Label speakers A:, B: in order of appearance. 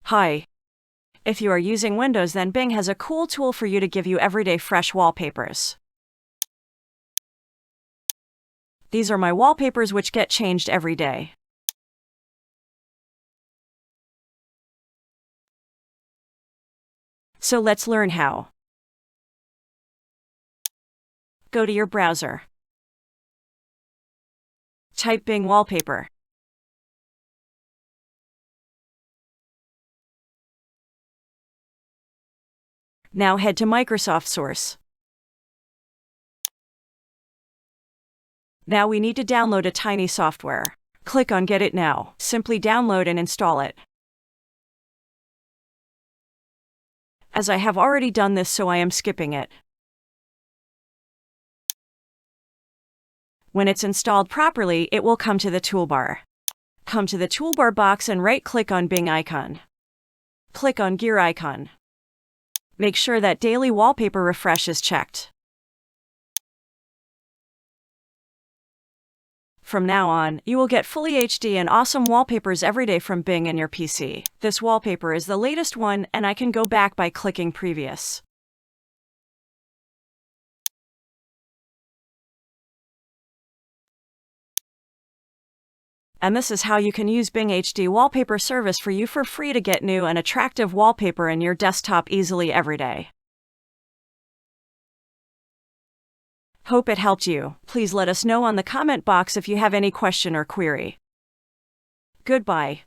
A: Hi. If you are using Windows, then Bing has a cool tool for you to give you everyday fresh wallpapers. These are my wallpapers which get changed every day. So let's learn how. Go to your browser. Type Bing Wallpaper. Now head to Microsoft Source. Now we need to download a tiny software. Click on Get It Now. Simply download and install it. As I have already done this, so I am skipping it. When it's installed properly, it will come to the toolbar. Come to the toolbar box and right-click on Bing icon. Click on gear icon. Make sure that daily wallpaper refresh is checked. From now on, you will get fully HD and awesome wallpapers every day from Bing and your PC. This wallpaper is the latest one, and I can go back by clicking Previous. And this is how you can use Bing HD Wallpaper service for you for free to get new and attractive wallpaper in your desktop easily every day. Hope it helped you. Please let us know on the comment box if you have any question or query. Goodbye.